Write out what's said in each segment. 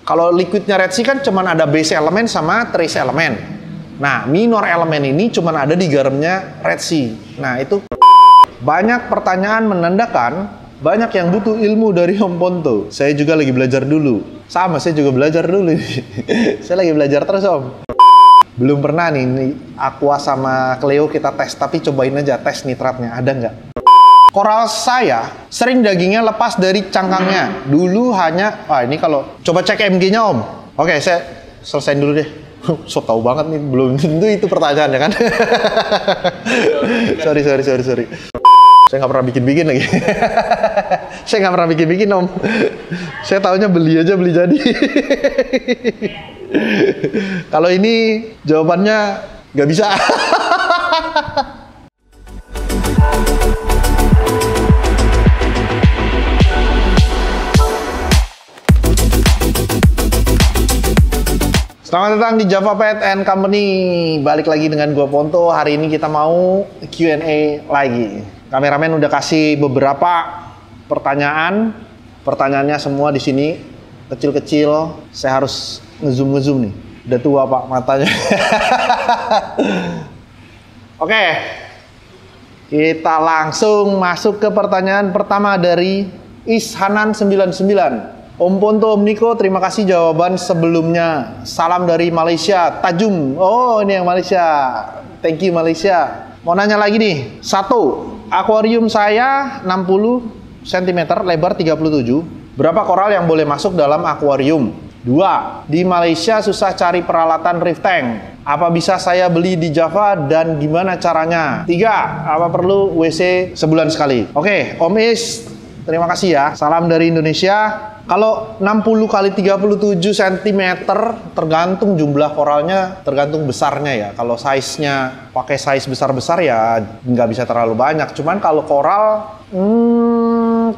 Kalau liquidnya Red Sea kan cuman ada base elemen sama trace elemen. Nah, minor elemen ini cuman ada di garamnya Red Sea. Nah, itu banyak pertanyaan menandakan banyak yang butuh ilmu dari Om Ponto. Saya juga lagi belajar dulu. Sama, saya juga belajar dulu. Saya lagi belajar terus, Om. Belum pernah nih Aqua sama Cleo kita tes, tapi cobain aja tes nitratnya, ada nggak? Koral saya sering dagingnya lepas dari cangkangnya. Dulu hanya, ini kalau coba cek MG-nya Om. Oke, saya selesain dulu deh. So tau banget nih, belum tentu itu pertanyaannya kan? Sorry. Saya nggak pernah bikin lagi. Saya nggak pernah bikin Om. Saya taunya beli aja, beli jadi. Kalau ini jawabannya nggak bisa. Selamat datang di Java Pet and Company. Balik lagi dengan gua Ponto. Hari ini kita mau Q&A lagi. Kameramen udah kasih beberapa pertanyaan. Pertanyaannya semua di sini kecil-kecil. Saya harus ngezoom nih. Udah tua Pak matanya. Oke. Kita langsung masuk ke pertanyaan pertama dari Ishanan99. Om Ponto, Om Niko, terima kasih jawaban sebelumnya. Salam dari Malaysia, Tajum. Oh, ini yang Malaysia. Thank you Malaysia. Mau nanya lagi nih. 1. Akuarium saya 60 cm, lebar 37. Berapa koral yang boleh masuk dalam akuarium? 2. Di Malaysia susah cari peralatan reef tank. Apa bisa saya beli di Java dan gimana caranya? 3. Apa perlu WC sebulan sekali? Oke, Om Is, terima kasih ya. Salam dari Indonesia. Kalau 60 kali 37 cm tergantung jumlah koralnya, tergantung besarnya ya. Kalau size-nya pakai size besar-besar ya nggak bisa terlalu banyak. Cuman kalau koral,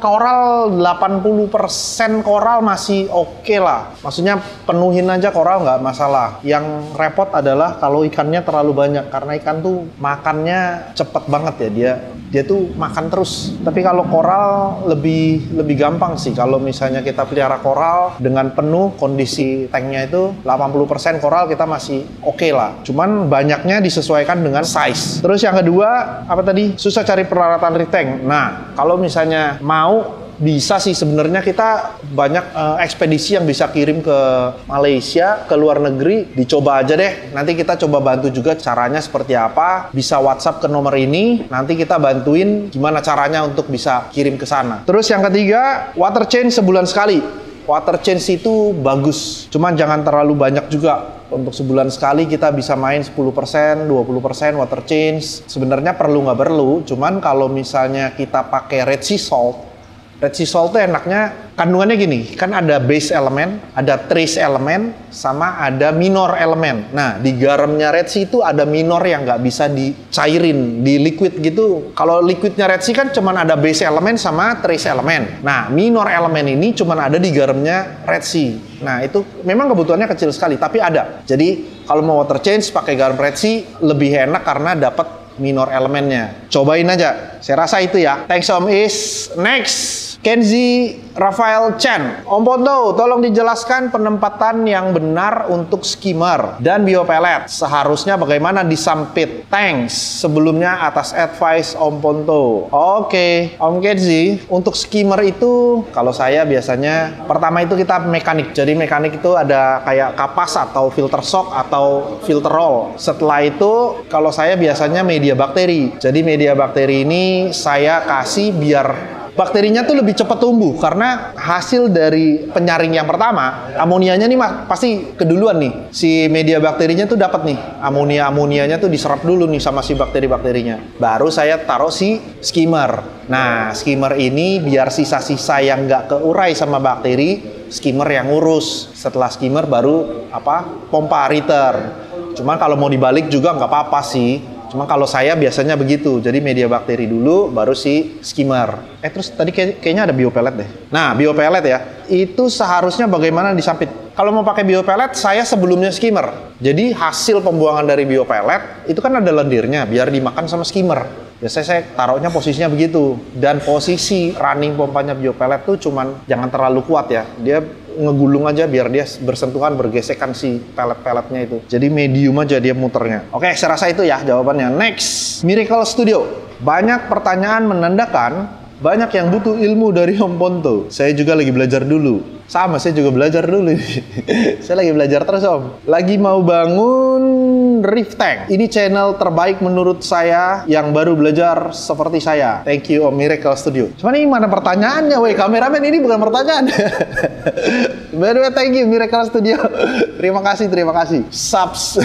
koral 80% koral masih oke lah. Maksudnya penuhin aja koral nggak masalah. Yang repot adalah kalau ikannya terlalu banyak. Karena ikan tuh makannya cepet banget ya. Dia tuh makan terus. Tapi kalau koral lebih gampang sih. Kalau misalnya kita pelihara koral dengan penuh, kondisi tanknya itu 80% koral kita masih oke lah. Cuman banyaknya disesuaikan dengan size. Terus yang kedua, apa tadi? Susah cari peralatan reef tank. Nah, kalau misalnya mau, bisa sih sebenarnya kita banyak ekspedisi yang bisa kirim ke Malaysia, ke luar negeri. Dicoba aja deh. Nanti kita coba bantu juga caranya seperti apa. Bisa WhatsApp ke nomor ini. Nanti kita bantuin gimana caranya untuk bisa kirim ke sana. Terus yang ketiga, water change sebulan sekali. Water change itu bagus. Cuman jangan terlalu banyak juga. Untuk sebulan sekali kita bisa main 10%, 20% water change. Sebenarnya perlu nggak perlu. Cuman kalau misalnya kita pakai Red Sea Salt, Red Sea Salt itu enaknya kandungannya gini, kan ada base elemen, ada trace elemen, sama ada minor elemen. Nah, di garamnya Red Sea itu ada minor yang nggak bisa dicairin, di liquid gitu. Kalau liquidnya Red Sea kan cuman ada base elemen sama trace elemen. Nah, minor elemen ini cuman ada di garamnya Red Sea. Nah, itu memang kebutuhannya kecil sekali, tapi ada. Jadi, kalau mau water change pakai garam Red Sea lebih enak karena dapat minor elemennya. Cobain aja. Saya rasa itu ya. Thanks Om Is. Next. Kenzi Rafael Chan. Om Ponto, tolong dijelaskan penempatan yang benar untuk skimmer dan biopelet. Seharusnya bagaimana disampit? Thanks sebelumnya atas advice Om Ponto. Oke, Om Kenzi, untuk skimmer itu kalau saya biasanya pertama itu kita mekanik. Jadi mekanik itu ada kayak kapas atau filter shock atau filter roll. Setelah itu kalau saya biasanya media bakteri. Jadi media bakteri ini saya kasih biar bakterinya tuh lebih cepat tumbuh karena hasil dari penyaring yang pertama, amonianya nih pasti keduluan nih. Si media bakterinya tuh dapat nih, amonianya tuh diserap dulu nih sama si bakteri-bakterinya. Baru saya taruh si skimmer. Nah, skimmer ini biar sisa-sisa yang nggak keurai sama bakteri, skimmer yang ngurus. Setelah skimmer baru pompa return. Cuman kalau mau dibalik juga nggak apa-apa sih. Cuma kalau saya biasanya begitu, jadi media bakteri dulu, baru si skimmer. Terus tadi kayaknya ada biopelet deh. Nah, biopelet ya, itu seharusnya bagaimana disampit? Kalau mau pakai biopelet, saya sebelumnya skimmer. Jadi hasil pembuangan dari biopelet, itu kan ada lendirnya, biar dimakan sama skimmer. Biasanya saya taruhnya posisinya begitu. Dan posisi running pompanya biopelet tuh cuman jangan terlalu kuat ya. Dia ngegulung aja biar dia bersentuhan, bergesekan si pelet-peletnya itu. Jadi medium aja dia muternya. Oke, saya rasa itu ya jawabannya. Next, Miracle Studio. Banyak pertanyaan menandakan banyak yang butuh ilmu dari Om Ponto. Saya juga lagi belajar dulu. Sama, saya juga belajar dulu. Saya lagi belajar terus, Om. Lagi mau bangun Reef Tank. Ini channel terbaik menurut saya yang baru belajar seperti saya. Thank you, Om Miracle Studio. Cuman ini mana pertanyaannya, woi? Kameramen, ini bukan pertanyaan. By the way, thank you, Miracle Studio. Terima kasih. Subs.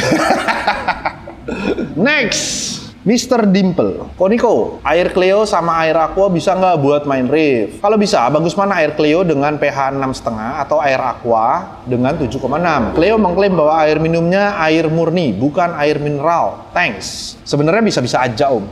Next. Mr. Dimple, Koniko, air Cleo sama air Aqua bisa nggak buat main reef? Kalau bisa, bagus mana air Cleo dengan pH 6,5 atau air Aqua dengan 7,6? Cleo mengklaim bahwa air minumnya air murni, bukan air mineral. Thanks. Sebenarnya bisa-bisa aja, Om.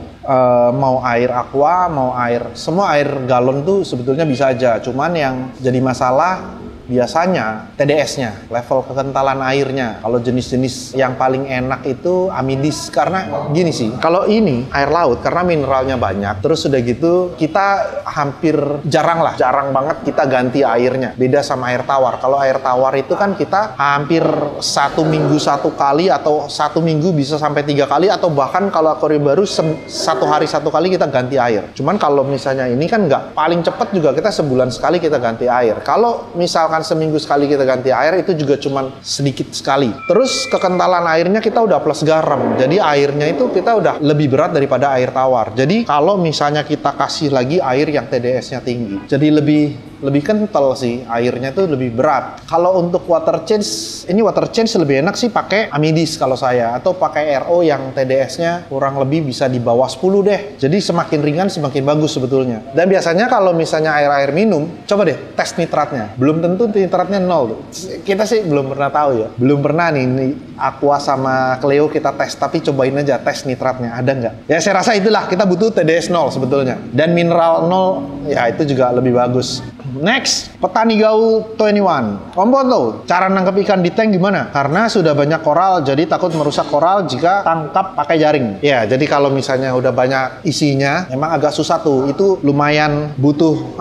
Mau air Aqua, mau air, semua air galon tuh sebetulnya bisa aja. Cuman yang jadi masalah biasanya TDS-nya, level kekentalan airnya. Kalau jenis-jenis yang paling enak itu amidis, karena gini sih, kalau ini air laut karena mineralnya banyak, terus udah gitu kita hampir jarang banget kita ganti airnya. Beda sama air tawar. Kalau air tawar itu kan kita hampir 1 minggu 1 kali, atau 1 minggu bisa sampai 3 kali, atau bahkan kalau akuarium baru 1 hari 1 kali kita ganti air. Cuman kalau misalnya ini kan nggak, paling cepat juga kita sebulan sekali kita ganti air. Kalau misalkan seminggu sekali kita ganti air, itu juga cuman sedikit sekali. Terus kekentalan airnya kita udah plus garam, jadi airnya itu kita udah lebih berat daripada air tawar. Jadi kalau misalnya kita kasih lagi air yang TDS-nya tinggi, jadi lebih kental sih, airnya tuh lebih berat. Kalau untuk water change, ini water change lebih enak sih pakai amidis kalau saya, atau pakai RO yang TDS-nya kurang lebih bisa di bawah 10 deh. Jadi semakin ringan semakin bagus sebetulnya. Dan biasanya kalau misalnya air minum, coba deh tes nitratnya. Belum tentu nitratnya 0 tuh. Kita sih belum pernah tahu ya. Belum pernah nih Aqua sama Cleo kita tes, tapi cobain aja tes nitratnya ada nggak. Ya saya rasa itulah, kita butuh TDS 0 sebetulnya. Dan mineral 0 ya itu juga lebih bagus. Next, Petani Gaul 21. Om Ponto, cara nangkep ikan di tank gimana? Karena sudah banyak koral, jadi takut merusak koral jika tangkap pakai jaring. Ya, jadi kalau misalnya udah banyak isinya, emang agak susah tuh. Itu lumayan butuh,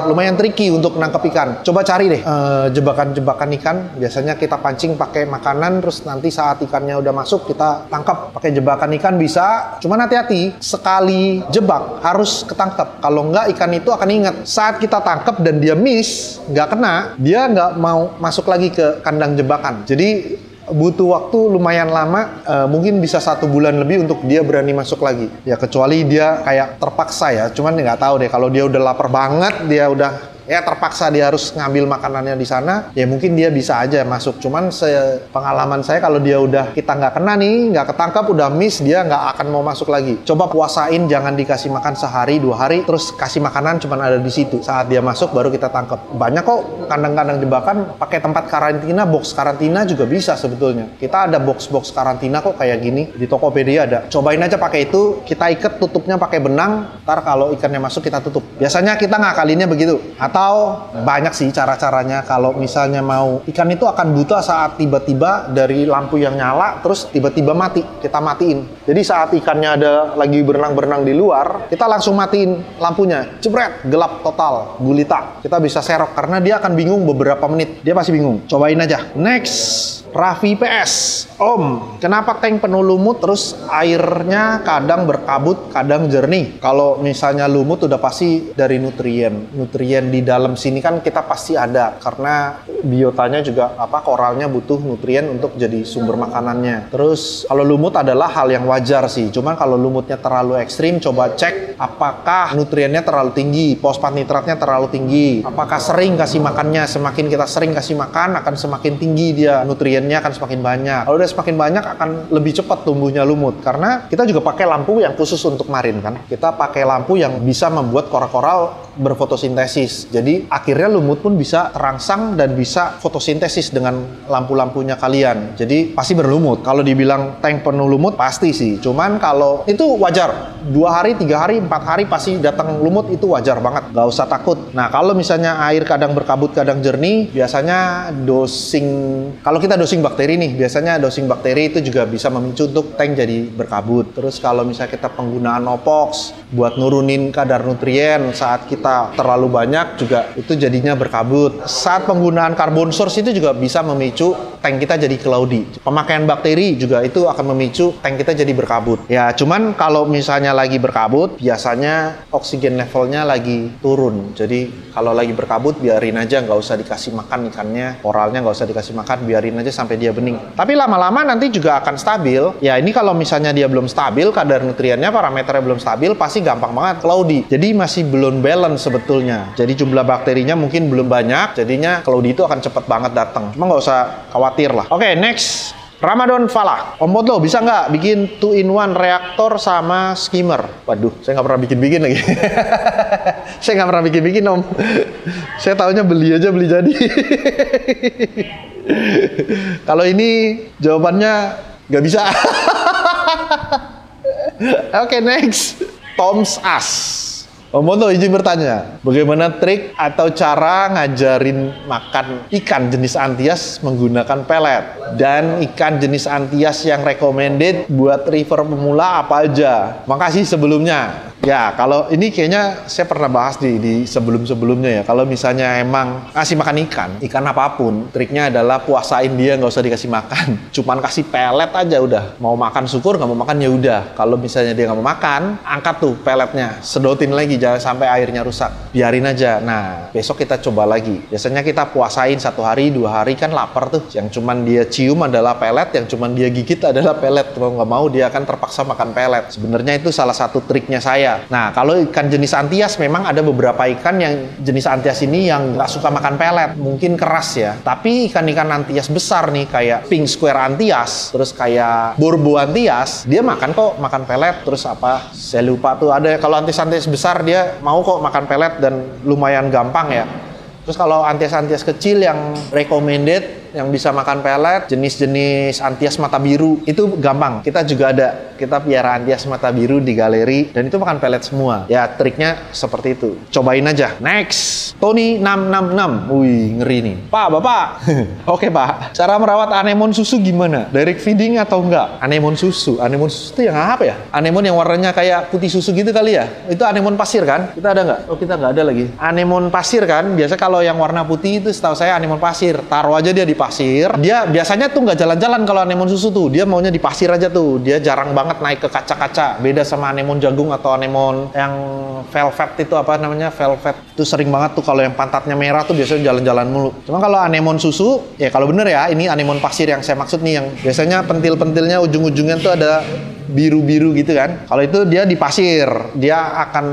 lumayan tricky untuk nangkep ikan. Coba cari deh, jebakan-jebakan ikan. Biasanya kita pancing pakai makanan, terus nanti saat ikannya udah masuk, kita tangkap pakai jebakan ikan bisa. Cuman hati-hati, sekali jebak harus ketangkep. Kalau enggak, ikan itu akan ingat. Saat kita tangkap dan dia miss, nggak kena, dia nggak mau masuk lagi ke kandang jebakan. Jadi butuh waktu lumayan lama, mungkin bisa 1 bulan lebih untuk dia berani masuk lagi. Ya kecuali dia kayak terpaksa ya, cuman nggak tahu deh, kalau dia udah lapar banget, dia udah terpaksa dia harus ngambil makanannya di sana, ya mungkin dia bisa aja masuk. Cuman pengalaman saya, kalau dia udah, kita nggak kena nih, nggak ketangkap, udah miss, dia nggak akan mau masuk lagi. Coba puasain, jangan dikasih makan sehari 2 hari, terus kasih makanan cuman ada di situ. Saat dia masuk baru kita tangkap. Banyak kok kandang-kandang jebakan pakai tempat karantina, box karantina juga bisa sebetulnya. Kita ada box-box karantina kok kayak gini, di Tokopedia ada. Cobain aja pakai itu, kita ikat tutupnya pakai benang, ntar kalau ikannya masuk kita tutup. Biasanya kita ngakalinnya begitu. Atau banyak sih cara-caranya. Kalau misalnya mau, ikan itu akan buta saat tiba-tiba dari lampu yang nyala terus tiba-tiba mati, kita matiin. Jadi saat ikannya ada lagi berenang-berenang di luar, kita langsung matiin lampunya, jebret, gelap total, gulita. Kita bisa serok karena dia akan bingung beberapa menit, dia pasti bingung. Cobain aja. Next, Raffi PS. Om, kenapa tank penuh lumut terus airnya kadang berkabut, kadang jernih? Kalau misalnya lumut udah pasti dari nutrien. Nutrien di dalam sini kan kita pasti ada, karena biotanya juga koralnya butuh nutrien untuk jadi sumber makanannya. Terus kalau lumut adalah hal yang wajar sih. Cuman kalau lumutnya terlalu ekstrim, coba cek apakah nutriennya terlalu tinggi, fosfat nitratnya terlalu tinggi. Apakah sering kasih makannya? Semakin kita sering kasih makan, akan semakin tinggi dia, nutriennya akan semakin banyak. Kalau udah semakin banyak, akan lebih cepat tumbuhnya lumut. Karena kita juga pakai lampu yang khusus untuk marin kan. Kita pakai lampu yang bisa membuat koral-koral berfotosintesis. Jadi akhirnya lumut pun bisa terangsang dan bisa fotosintesis dengan lampu-lampunya kalian. Jadi pasti berlumut. Kalau dibilang tank penuh lumut, pasti sih. Cuman kalau itu wajar. 2 hari, 3 hari, 4 hari pasti datang lumut, itu wajar banget. Gak usah takut. Nah kalau misalnya air kadang berkabut, kadang jernih, biasanya dosing, kalau kita dosing bakteri nih, biasanya dosing bakteri itu juga bisa memicu untuk tank jadi berkabut. Terus kalau misalnya kita penggunaan Opox buat nurunin kadar nutrien saat kita kita terlalu banyak juga itu jadinya berkabut. Saat penggunaan carbon source itu juga bisa memicu tank kita jadi cloudy. Pemakaian bakteri juga itu akan memicu tank kita jadi berkabut. Ya, cuman kalau misalnya lagi berkabut, biasanya oksigen levelnya lagi turun. Jadi kalau lagi berkabut, biarin aja, nggak usah dikasih makan ikannya, koralnya nggak usah dikasih makan, biarin aja sampai dia bening. Tapi lama-lama nanti juga akan stabil. Ya, ini kalau misalnya dia belum stabil, kadar nutriennya, parameternya belum stabil, pasti gampang banget cloudy. Jadi masih belum balance sebetulnya. Jadi jumlah bakterinya mungkin belum banyak, jadinya cloudy itu akan cepet banget datang. Cuma nggak usah khawatir lah. Oke, next. Ramadan Falah. Om Boto, bisa nggak bikin 2-in-1 reaktor sama skimmer? Waduh, saya nggak pernah bikin-bikin lagi. Saya nggak pernah bikin-bikin, Om. Saya taunya beli aja, beli jadi. Kalau ini jawabannya nggak bisa. Oke, next. Tom's As. Om Boto izin bertanya, bagaimana trik atau cara ngajarin makan ikan jenis Antias menggunakan pelet? Dan ikan jenis Antias yang recommended buat river pemula apa aja? Makasih sebelumnya. Ya, kalau ini kayaknya saya pernah bahas di sebelum-sebelumnya ya. Kalau misalnya emang kasih makan ikan apapun, triknya adalah puasain dia, nggak usah dikasih makan. Cuman kasih pelet aja udah. Mau makan syukur, nggak mau makan ya udah. Kalau misalnya dia nggak mau makan, angkat tuh peletnya, sedotin lagi, jangan sampai airnya rusak. Biarin aja. Nah, besok kita coba lagi. Biasanya kita puasain 1 hari, 2 hari kan lapar tuh. Yang cuman dia cium adalah pelet, yang cuman dia gigit adalah pelet. Mau nggak mau dia akan terpaksa makan pelet. Sebenarnya itu salah satu triknya saya. Nah, kalau ikan jenis Antias memang ada beberapa ikan yang jenis Antias ini yang nggak suka makan pelet, mungkin keras ya. Tapi ikan-ikan Antias besar nih kayak Pink Square Antias, terus kayak Borbo Antias, dia makan kok, makan pelet. Terus apa? Saya lupa tuh ada, kalau Antias besar dia mau kok makan pelet dan lumayan gampang ya. Terus kalau Antias kecil yang recommended yang bisa makan pelet, jenis-jenis Antias mata biru itu gampang. Kita juga ada, kita piara Antias mata biru di galeri dan itu makan pelet semua. Ya, triknya seperti itu. Cobain aja. Next, Tony 666. Wih, ngeri nih. Pak, Bapak. Oke, Pak. Cara merawat anemon susu gimana? Direct feeding atau enggak? Anemon susu itu yang apa ya? Anemon yang warnanya kayak putih susu gitu kali ya? Itu anemon pasir kan? Kita ada nggak? Oh, kita nggak ada lagi. Anemon pasir kan? Biasa kalau yang warna putih itu setahu saya anemon pasir. Taruh aja dia di pasir. Dia biasanya tuh nggak jalan-jalan kalau anemon susu tuh. Dia maunya di pasir aja tuh. Dia jarang banget naik ke kaca-kaca. Beda sama anemon jagung atau anemon yang velvet itu apa namanya? Velvet. Itu sering banget tuh kalau yang pantatnya merah tuh biasanya jalan-jalan mulu. Cuma kalau anemon susu, ya kalau bener ya, ini anemon pasir yang saya maksud nih, yang biasanya pentil-pentilnya ujung-ujungnya tuh ada biru-biru gitu kan. Kalau itu dia di pasir, dia akan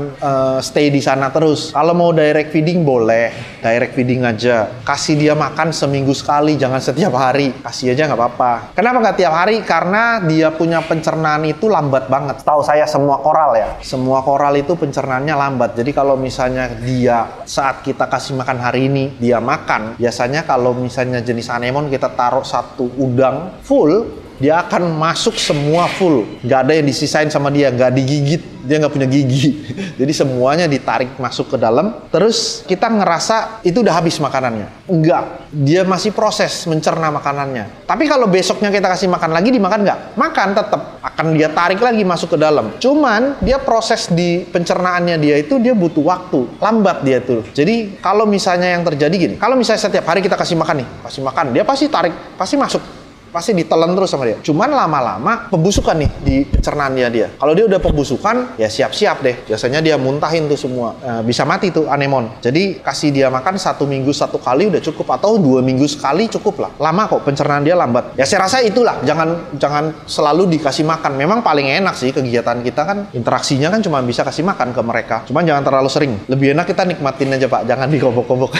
stay di sana terus. Kalau mau direct feeding boleh, direct feeding aja. Kasih dia makan seminggu sekali, jangan setiap hari. Kasih aja nggak apa-apa. Kenapa nggak tiap hari? Karena dia punya pencernaan itu lambat banget. Tahu saya semua koral ya, semua koral itu pencernaannya lambat. Jadi kalau misalnya dia saat kita kasih makan hari ini dia makan, biasanya kalau misalnya jenis anemon kita taruh 1 udang full, dia akan masuk semua full, nggak ada yang disisain sama dia, nggak digigit, dia nggak punya gigi. Jadi semuanya ditarik masuk ke dalam, terus kita ngerasa itu udah habis makanannya. Enggak, dia masih proses mencerna makanannya. Tapi kalau besoknya kita kasih makan lagi, dimakan nggak? Makan tetap, akan dia tarik lagi masuk ke dalam. Cuman dia proses di pencernaannya dia itu dia butuh waktu, lambat dia tuh. Jadi kalau misalnya yang terjadi gini, kalau misalnya setiap hari kita kasih makan nih, kasih makan, dia pasti tarik, pasti masuk. Pasti ditelan terus sama dia. Cuman lama-lama pembusukan nih di pencernaannya dia. Kalau dia udah pembusukan, ya siap-siap deh. Biasanya dia muntahin tuh semua. Bisa mati tuh anemon. Jadi kasih dia makan 1 minggu 1 kali udah cukup, atau 2 minggu sekali cukup lah. Lama kok pencernaan dia lambat. Ya saya rasa itulah. Jangan selalu dikasih makan. Memang paling enak sih kegiatan kita kan, interaksinya kan cuma bisa kasih makan ke mereka. Cuman jangan terlalu sering. Lebih enak kita nikmatin aja Pak. Jangan dikobok-kobok.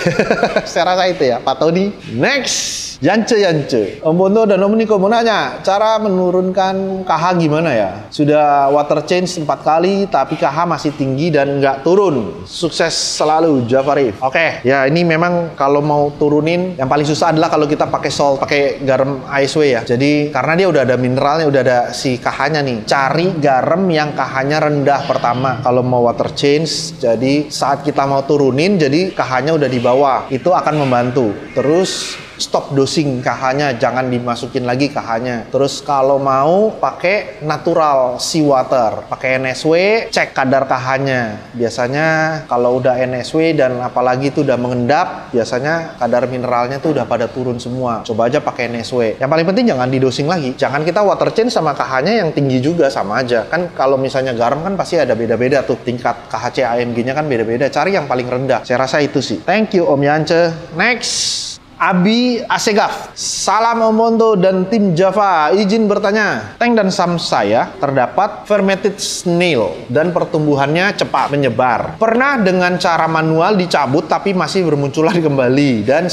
Saya rasa itu ya Pak Tony. Next. Yance. Om Boto dan Om Niko mau nanya, cara menurunkan KH gimana ya? Sudah water change 4 kali, tapi KH masih tinggi dan nggak turun. Sukses selalu, Jafarif. Oke, ya ini memang kalau mau turunin, yang paling susah adalah kalau kita pakai salt, pakai garam ISW ya. Jadi, karena dia udah ada mineralnya, udah ada si KH-nya nih. Cari garam yang KH-nya rendah pertama, kalau mau water change. Jadi, saat kita mau turunin, jadi KH-nya udah di bawah. Itu akan membantu. Terus, stop dosing KH-nya, jangan dimasukin lagi KH-nya. Terus kalau mau pakai natural seawater, pakai NSW, cek kadar KH-nya. Biasanya kalau udah NSW dan apalagi itu udah mengendap, biasanya kadar mineralnya tuh udah pada turun semua. Coba aja pakai NSW. Yang paling penting jangan didosing lagi. Jangan kita water change sama KH-nya yang tinggi juga, sama aja. Kan kalau misalnya garam kan pasti ada beda-beda tuh. Tingkat KHC AMG-nya kan beda-beda. Cari yang paling rendah. Saya rasa itu sih. Thank you Om Yance. Next. Abi Asegaf, salam Om Monto dan tim Java, izin bertanya, tank dan SAM saya terdapat fermented snail dan pertumbuhannya cepat menyebar. Pernah dengan cara manual dicabut tapi masih bermunculan kembali, dan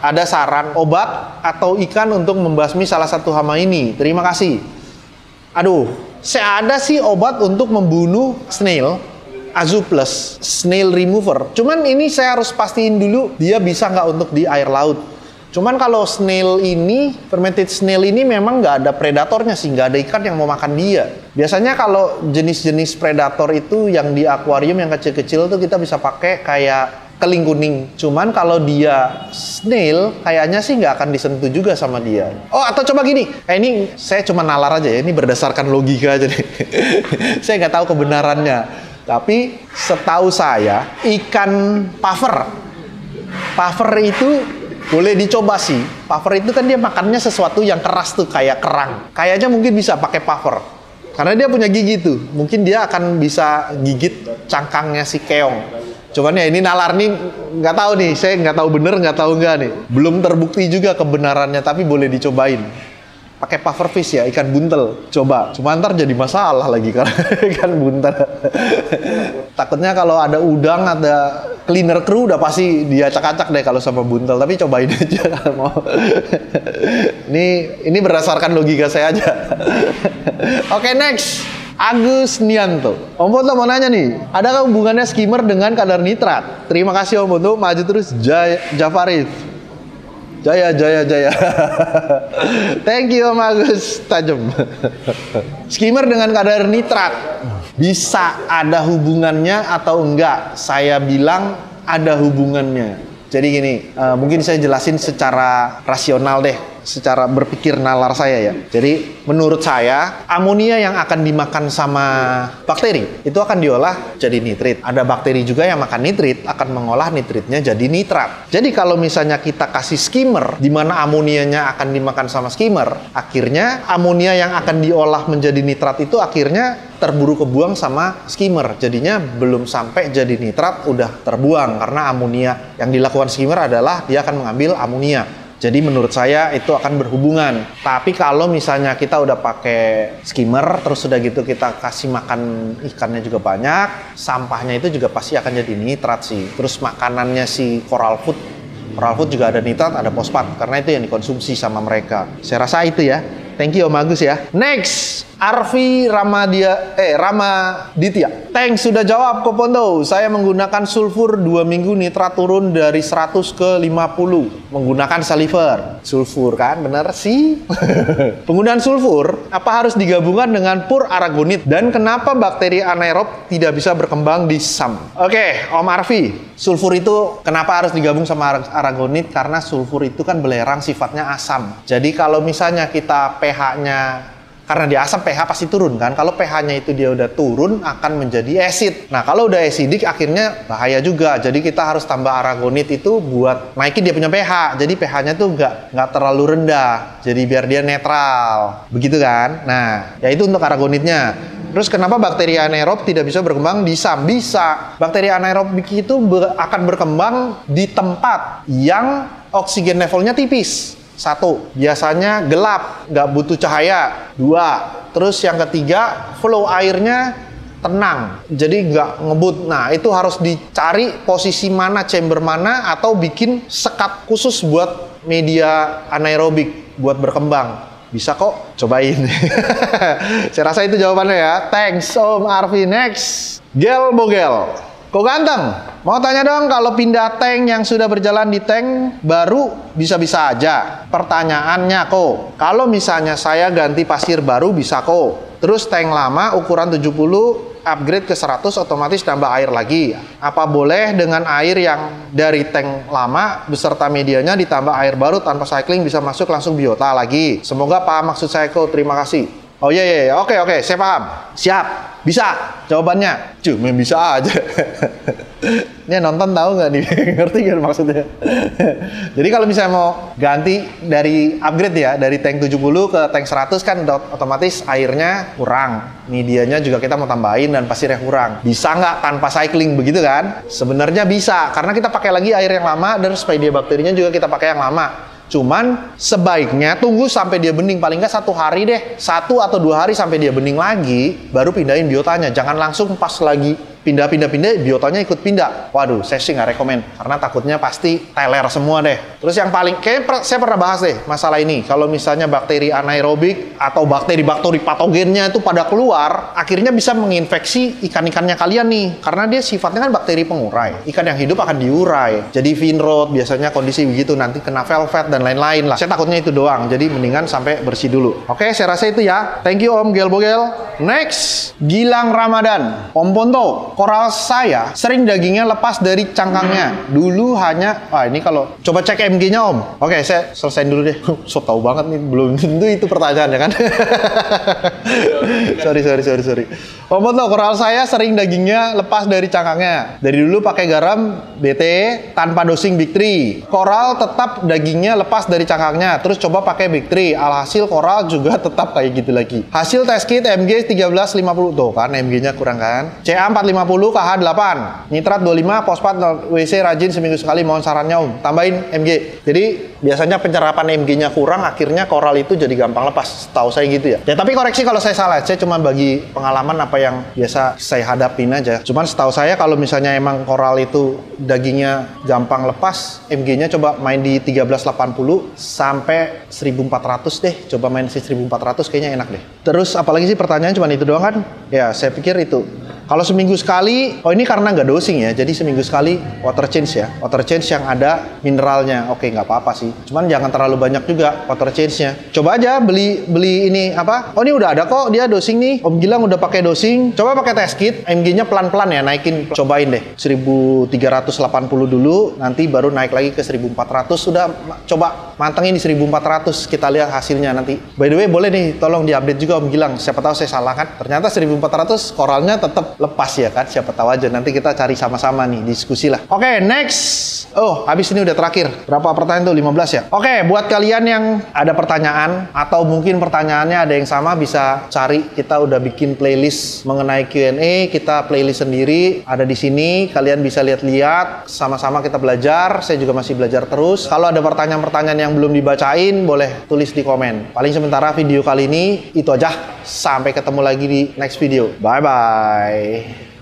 ada saran obat atau ikan untuk membasmi salah satu hama ini. Terima kasih. Aduh, saya ada sih obat untuk membunuh snail, Azuplus Snail Remover. Cuman ini saya harus pastiin dulu dia bisa nggak untuk di air laut. Cuman kalau snail ini, fermented snail ini memang nggak ada predatornya sih, nggak ada ikan yang mau makan dia. Biasanya kalau jenis-jenis predator itu yang di akuarium yang kecil-kecil tuh kita bisa pakai kayak keling kuning. Cuman kalau dia snail, kayaknya sih nggak akan disentuh juga sama dia. Oh, atau coba gini, ini saya cuma nalar aja ya, ini berdasarkan logika aja deh. Saya nggak tahu kebenarannya. Tapi setahu saya ikan puffer itu boleh dicoba sih. Puffer itu kan dia makannya sesuatu yang keras tuh, kayak kerang. Kayaknya mungkin bisa pakai puffer. Karena dia punya gigi tuh. Mungkin dia akan bisa gigit cangkangnya si keong. Cuman ya ini nalar nih, nggak tahu nih. Saya nggak tahu bener, nggak tahu nggak nih. Belum terbukti juga kebenarannya, tapi boleh dicobain. Pakai pufferfish ya, ikan buntel. Coba, cuma ntar jadi masalah lagi karena ikan buntel. Takutnya kalau ada udang, ada cleaner crew udah pasti dia acak-acak deh kalau sama buntel. Tapi cobain aja kalau mau. Ini berdasarkan logika saya aja. Oke, next. Agus Nianto. Om Ponto mau nanya nih, adakah hubungannya skimmer dengan kadar nitrat? Terima kasih Om Ponto, maju terus. Jafarif. Jaya. Thank you Om Agus Tajem. Skimmer dengan kadar nitrat bisa ada hubungannya atau enggak? Saya bilang ada hubungannya. Jadi gini, mungkin saya jelasin secara rasional deh, secara berpikir nalar saya ya. Jadi menurut saya amonia yang akan dimakan sama bakteri itu akan diolah jadi nitrit. Ada bakteri juga yang makan nitrit akan mengolah nitritnya jadi nitrat. Jadi kalau misalnya kita kasih skimmer di mana amonianya akan dimakan sama skimmer, akhirnya amonia yang akan diolah menjadi nitrat itu akhirnya terburu kebuang sama skimmer. Jadinya belum sampai jadi nitrat udah terbuang karena amonia yang dilakukan skimmer adalah dia akan mengambil amonia. Jadi menurut saya itu akan berhubungan. Tapi kalau misalnya kita udah pakai skimmer, terus udah gitu kita kasih makan ikannya juga banyak, sampahnya itu juga pasti akan jadi nitrat sih. Terus makanannya si coral food juga ada nitrat, ada fosfat, karena itu yang dikonsumsi sama mereka. Saya rasa itu ya. Thank you Om Agus ya. Next, Arfi Ramaditya. Thanks sudah jawab Kopondo. Saya menggunakan sulfur 2 minggu nitrat turun dari 100 ke 50 menggunakan saliver. Sulfur kan bener sih. Penggunaan sulfur apa harus digabungkan dengan pur aragonit, dan kenapa bakteri anaerob tidak bisa berkembang di SAM? Oke, Om Arfi, sulfur itu kenapa harus digabung sama aragonit? Karena sulfur itu kan belerang, sifatnya asam. Jadi kalau misalnya kita pH-nya, karena di asam pH pasti turun kan. Kalau pH-nya itu dia udah turun akan menjadi acid. Nah kalau udah acidic akhirnya bahaya juga. Jadi kita harus tambah aragonit itu buat naikin dia punya pH. Jadi pH-nya tuh nggak terlalu rendah. Jadi biar dia netral. Begitu kan? Nah ya itu untuk aragonitnya. Terus kenapa bakteri anaerob tidak bisa berkembang di SAM? Bisa. Bakteri anaerob itu akan berkembang di tempat yang oksigen levelnya tipis. 1, biasanya gelap, nggak butuh cahaya. 2, terus yang ketiga, flow airnya tenang, jadi nggak ngebut. Nah, itu harus dicari posisi mana, chamber mana, atau bikin sekat khusus buat media anaerobik buat berkembang. Bisa kok, cobain. Saya rasa itu jawabannya ya. Thanks Om Arfi. Next, Gel Bogel. Kok ganteng? Mau tanya dong, kalau pindah tank yang sudah berjalan di tank baru bisa-bisa aja. Pertanyaannya kok, kalau misalnya saya ganti pasir baru bisa kok. Terus tank lama ukuran 70 upgrade ke 100 otomatis tambah air lagi. Apa boleh dengan air yang dari tank lama beserta medianya ditambah air baru tanpa cycling bisa masuk langsung biota lagi? Semoga paham maksud saya kok. Terima kasih. Oh iya, oke, saya paham. Siap, bisa. Jawabannya, cuma bisa aja. Ini nonton tahu nggak nih? Ngerti nggak maksudnya? Jadi kalau misalnya mau ganti dari upgrade ya, dari tank 70 ke tank 100 kan otomatis airnya kurang. Medianya juga kita mau tambahin dan pasirnya kurang. Bisa nggak tanpa cycling begitu kan? Sebenarnya bisa, karena kita pakai lagi air yang lama dan supaya dia bakterinya juga kita pakai yang lama. Cuman sebaiknya tunggu sampai dia bening, paling nggak 1 hari deh, 1 atau 2 hari sampai dia bening lagi, baru pindahin biotanya. Jangan langsung pas lagi pindah, biotanya ikut pindah. Waduh, saya sih nggak rekomen, karena takutnya pasti teler semua deh. Terus yang paling, saya pernah bahas deh masalah ini. Kalau misalnya bakteri anaerobik atau bakteri-bakteri patogennya itu pada keluar, akhirnya bisa menginfeksi ikan-ikannya kalian nih. Karena dia sifatnya kan bakteri pengurai. Ikan yang hidup akan diurai. Jadi fin rot, biasanya kondisi begitu, nanti kena velvet dan lain-lain lah. Saya takutnya itu doang, jadi mendingan sampai bersih dulu. Oke, saya rasa itu ya. Thank you Om Gelbogel. Next, Gilang Ramadan. Om Ponto, koral saya sering dagingnya lepas dari cangkangnya. Dulu hanya, ini kalau coba cek MG-nya Om. Oke, saya selesaiin dulu deh. So tahu banget nih, belum tentu itu pertanyaannya kan. sorry. Om Ponto, koral saya sering dagingnya lepas dari cangkangnya. Dari dulu pakai garam BT tanpa dosing Big 3. Koral tetap dagingnya lepas dari cangkangnya. Terus coba pakai Big 3. Alhasil koral juga tetap kayak gitu lagi. Hasil test kit MG 1350 tuh kan, MG-nya kurang kan. CA 450 KH8, nitrat 25, fosfat WC rajin seminggu sekali. Mohon sarannya Om, tambahin MG. Jadi biasanya penyerapan MG-nya kurang, akhirnya koral itu jadi gampang lepas. Tahu saya gitu ya. Ya tapi koreksi kalau saya salah. Saya cuma bagi pengalaman apa yang biasa saya hadapin aja. Cuman setahu saya kalau misalnya emang koral itu dagingnya gampang lepas, MG-nya coba main di 1380 sampai 1400 deh. Coba main di 1400 kayaknya enak deh. Terus apalagi sih pertanyaan cuma itu doang kan? Ya saya pikir itu. Kalau seminggu sekali, ini karena nggak dosing ya, jadi seminggu sekali water change ya. Water change yang ada mineralnya, oke nggak apa-apa sih. Cuman jangan terlalu banyak juga water change-nya. Coba aja beli ini apa? Oh ini udah ada kok, dia dosing nih. Om Gilang udah pakai dosing. Coba pakai test kit, MG-nya pelan-pelan ya, naikin. Cobain deh, 1380 dulu, nanti baru naik lagi ke 1400. Sudah coba mantengin di 1400, kita lihat hasilnya nanti. By the way, boleh nih, tolong diupdate juga Om Gilang. Siapa tahu saya salah kan? Ternyata 1400 koralnya tetap lepas ya kan, siapa tahu aja, nanti kita cari sama-sama nih, diskusi lah. Oke, next. Habis ini udah terakhir. Berapa pertanyaan tuh? 15 ya? Oke, buat kalian yang ada pertanyaan atau mungkin pertanyaannya ada yang sama, bisa cari, kita udah bikin playlist mengenai Q&A, kita playlist sendiri ada di sini, kalian bisa lihat-lihat, sama-sama kita belajar. Saya juga masih belajar terus. Kalau ada pertanyaan-pertanyaan yang belum dibacain, boleh tulis di komen. Paling sementara video kali ini itu aja. Sampai ketemu lagi di next video. Bye bye.